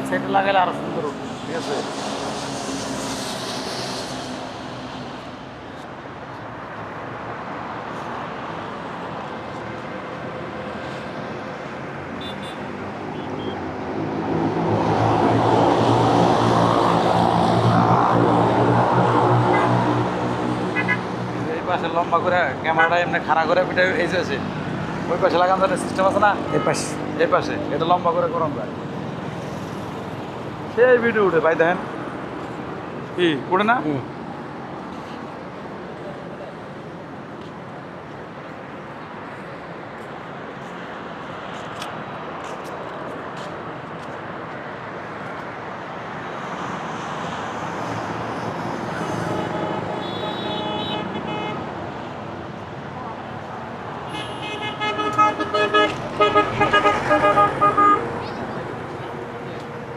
সাইডে লাগাইলে আরো সুন্দর উঠবে, ঠিক আছে? এই পাশে লম্বা করে ক্যামেরাটা এমনি খাড়া করে পিঠে এই যে আছে, ওই পাশে লাগানো যায় সিস্টেম আছে না? এই পাশ এই পাশে এটা লম্বা করে গরম যায়, সেই ভিডিও উঠে ভাই, দেখেন কি উঠে না?